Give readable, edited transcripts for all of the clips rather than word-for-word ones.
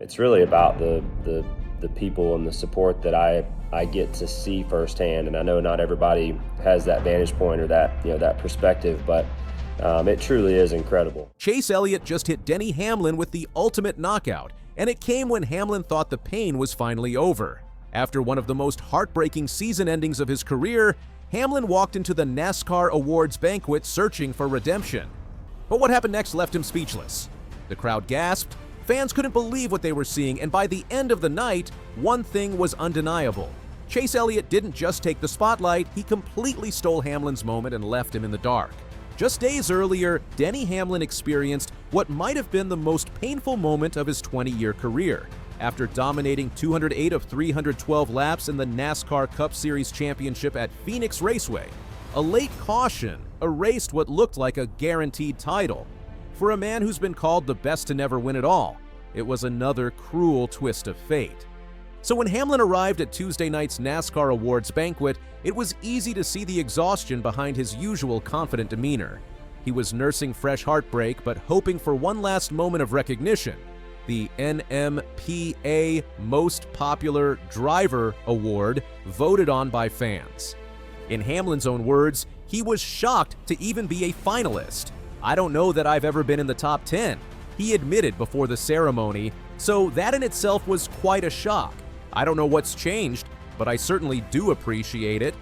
it's really about the people and the support that I get to see firsthand. And I know not everybody has that vantage point or that perspective, but it truly is incredible. Chase Elliott just hit Denny Hamlin with the ultimate knockout, and it came when Hamlin thought the pain was finally over. After one of the most heartbreaking season endings of his career, Hamlin walked into the NASCAR Awards Banquet searching for redemption. But what happened next left him speechless. The crowd gasped, fans couldn't believe what they were seeing, and by the end of the night, one thing was undeniable. Chase Elliott didn't just take the spotlight, he completely stole Hamlin's moment and left him in the dark. Just days earlier, Denny Hamlin experienced what might have been the most painful moment of his 20-year career. After dominating 208 of 312 laps in the NASCAR Cup Series Championship at Phoenix Raceway, a late caution erased what looked like a guaranteed title. For a man who's been called the best to never win it all, it was another cruel twist of fate. So when Hamlin arrived at Tuesday night's NASCAR Awards Banquet, it was easy to see the exhaustion behind his usual confident demeanor. He was nursing fresh heartbreak, but hoping for one last moment of recognition, the NMPA Most Popular Driver Award voted on by fans. In Hamlin's own words, he was shocked to even be a finalist. "I don't know that I've ever been in the top 10, he admitted before the ceremony, so that in itself was quite a shock. "I don't know what's changed, but I certainly do appreciate it."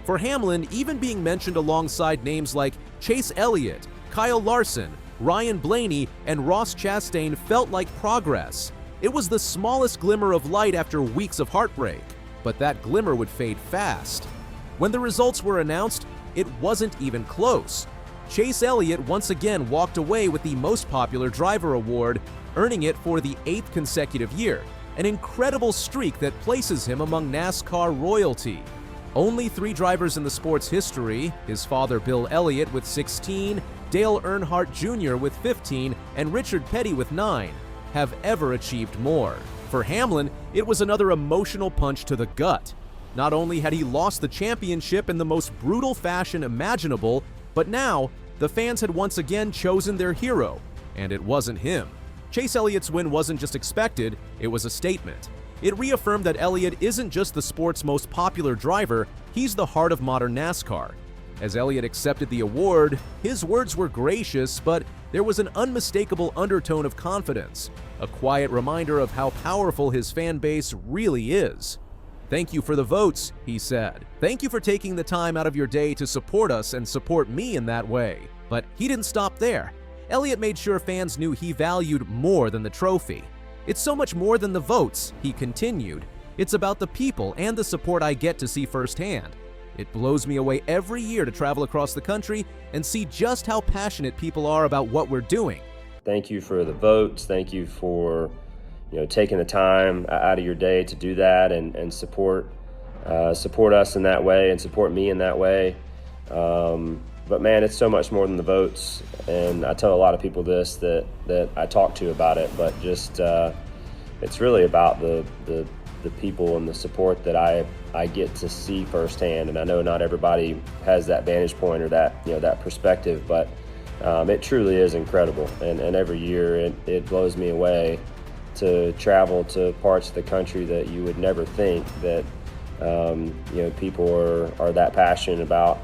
For Hamlin, even being mentioned alongside names like Chase Elliott, Kyle Larson, Ryan Blaney, and Ross Chastain felt like progress. It was the smallest glimmer of light after weeks of heartbreak, but that glimmer would fade fast. When the results were announced, it wasn't even close. Chase Elliott once again walked away with the Most Popular Driver Award, earning it for the 8th consecutive year, an incredible streak that places him among NASCAR royalty. Only 3 drivers in the sport's history, his father Bill Elliott with 16, Dale Earnhardt Jr. with 15, and Richard Petty with 9, have ever achieved more. For Hamlin, it was another emotional punch to the gut. Not only had he lost the championship in the most brutal fashion imaginable, but now the fans had once again chosen their hero, and it wasn't him. Chase Elliott's win wasn't just expected, it was a statement. It reaffirmed that Elliott isn't just the sport's most popular driver, he's the heart of modern NASCAR. As Elliott accepted the award, his words were gracious, but there was an unmistakable undertone of confidence, a quiet reminder of how powerful his fan base really is. "Thank you for the votes," he said. "Thank you for taking the time out of your day to support us and support me in that way." But he didn't stop there. Elliott made sure fans knew he valued more than the trophy. "It's so much more than the votes," he continued. "It's about the people and the support I get to see firsthand. It blows me away every year to travel across the country and see just how passionate people are about what we're doing." Thank you for the votes. Thank you for taking the time out of your day to do that and support us in that way and support me in that way. But man, it's so much more than the votes. And I tell a lot of people this that I talk to about it, but just it's really about the people and the support that I get to see firsthand. And I know not everybody has that vantage point or that perspective, but it truly is incredible. And every year it blows me away to travel to parts of the country that you would never think that people are that passionate about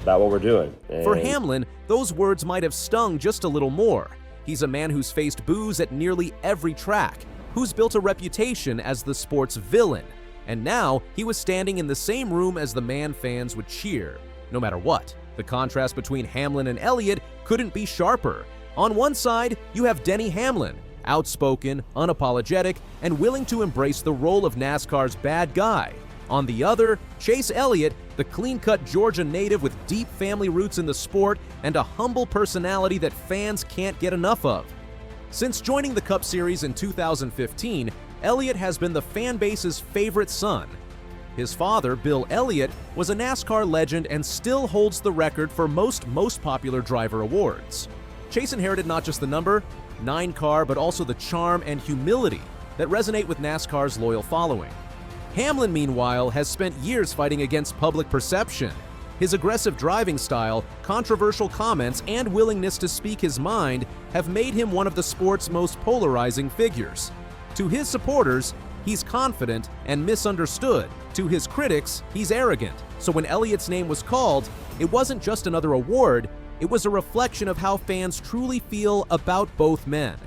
what we're doing. And for Hamlin, those words might have stung just a little more. He's a man who's faced boos at nearly every track, who's built a reputation as the sport's villain, and now he was standing in the same room as the man fans would cheer, no matter what. The contrast between Hamlin and Elliott couldn't be sharper. On one side, you have Denny Hamlin, outspoken, unapologetic, and willing to embrace the role of NASCAR's bad guy. On the other, Chase Elliott, the clean-cut Georgia native with deep family roots in the sport and a humble personality that fans can't get enough of. Since joining the Cup Series in 2015, Elliott has been the fan base's favorite son. His father, Bill Elliott, was a NASCAR legend and still holds the record for most popular driver awards. Chase inherited not just the number, 9 car, but also the charm and humility that resonate with NASCAR's loyal following. Hamlin, meanwhile, has spent years fighting against public perception. His aggressive driving style, controversial comments, and willingness to speak his mind have made him one of the sport's most polarizing figures. To his supporters, he's confident and misunderstood. To his critics, he's arrogant. So when Elliott's name was called, it wasn't just another award, it was a reflection of how fans truly feel about both men.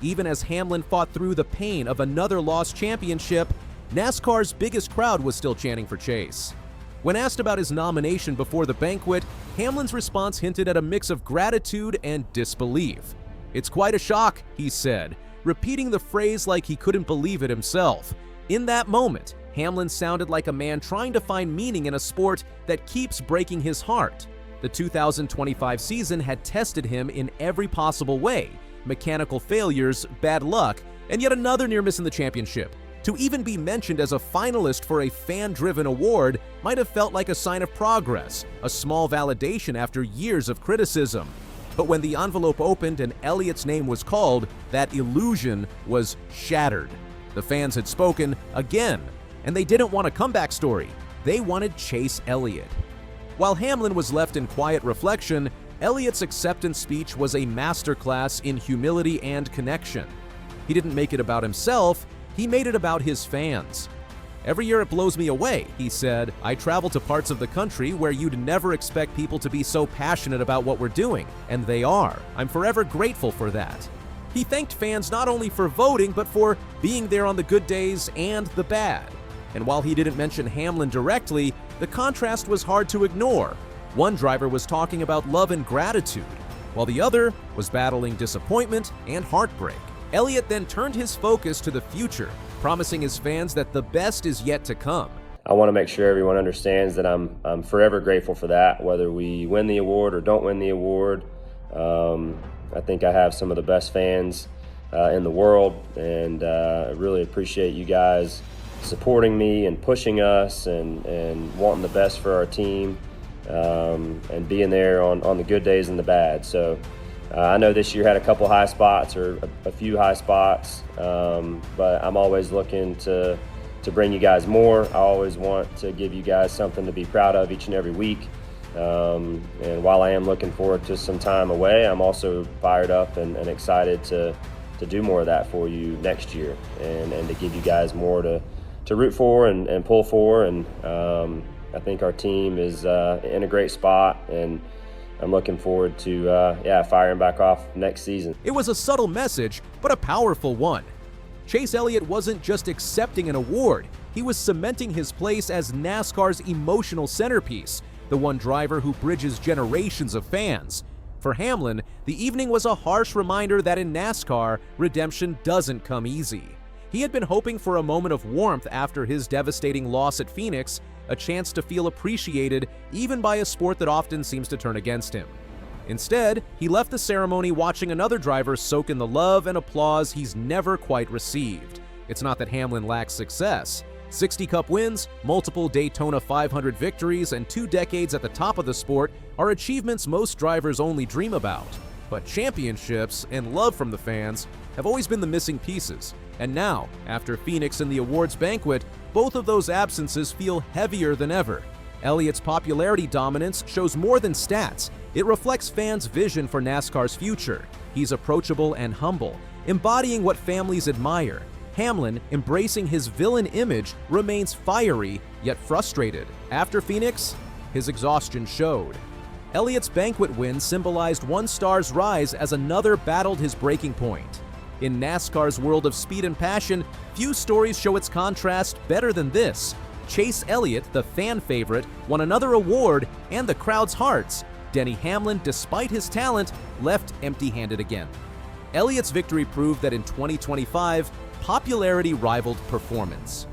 Even as Hamlin fought through the pain of another lost championship, NASCAR's biggest crowd was still chanting for Chase. When asked about his nomination before the banquet, Hamlin's response hinted at a mix of gratitude and disbelief. "It's quite a shock," he said, repeating the phrase like he couldn't believe it himself. In that moment, Hamlin sounded like a man trying to find meaning in a sport that keeps breaking his heart. The 2025 season had tested him in every possible way: mechanical failures, bad luck, and yet another near miss in the championship. To even be mentioned as a finalist for a fan-driven award might have felt like a sign of progress, a small validation after years of criticism. But when the envelope opened and Elliott's name was called, that illusion was shattered. The fans had spoken again, and they didn't want a comeback story. They wanted Chase Elliott. While Hamlin was left in quiet reflection, Elliott's acceptance speech was a masterclass in humility and connection. He didn't make it about himself, he made it about his fans. "Every year it blows me away," he said. "I travel to parts of the country where you'd never expect people to be so passionate about what we're doing, and they are. I'm forever grateful for that." He thanked fans not only for voting, but for being there on the good days and the bad. And while he didn't mention Hamlin directly, the contrast was hard to ignore. One driver was talking about love and gratitude, while the other was battling disappointment and heartbreak. Elliott then turned his focus to the future, promising his fans that the best is yet to come. I want to make sure everyone understands that I'm forever grateful for that, whether we win the award or don't win the award. I think I have some of the best fans in the world, and I really appreciate you guys supporting me and pushing us and wanting the best for our team, and being there on the good days and the bad. So I know this year had a couple high spots, or a few high spots, but I'm always looking to bring you guys more. I always want to give you guys something to be proud of each and every week. And while I am looking forward to some time away, I'm also fired up and excited to do more of that for you next year, and to give you guys more to root for and pull for. And I think our team is in a great spot, and I'm looking forward to firing back off next season. It was a subtle message, but a powerful one. Chase Elliott wasn't just accepting an award, he was cementing his place as NASCAR's emotional centerpiece, the one driver who bridges generations of fans. For Hamlin, the evening was a harsh reminder that in NASCAR, redemption doesn't come easy. He had been hoping for a moment of warmth after his devastating loss at Phoenix, a chance to feel appreciated even by a sport that often seems to turn against him. Instead, he left the ceremony watching another driver soak in the love and applause he's never quite received. It's not that Hamlin lacks success. 60 Cup wins, multiple Daytona 500 victories, and 2 decades at the top of the sport are achievements most drivers only dream about. But championships and love from the fans have always been the missing pieces. And now, after Phoenix and the awards banquet, both of those absences feel heavier than ever. Elliott's popularity dominance shows more than stats. It reflects fans' vision for NASCAR's future. He's approachable and humble, embodying what families admire. Hamlin, embracing his villain image, remains fiery yet frustrated. After Phoenix, his exhaustion showed. Elliott's banquet win symbolized one star's rise as another battled his breaking point. In NASCAR's world of speed and passion, few stories show its contrast better than this. Chase Elliott, the fan favorite, won another award and the crowd's hearts. Denny Hamlin, despite his talent, left empty-handed again. Elliott's victory proved that in 2025, popularity rivaled performance.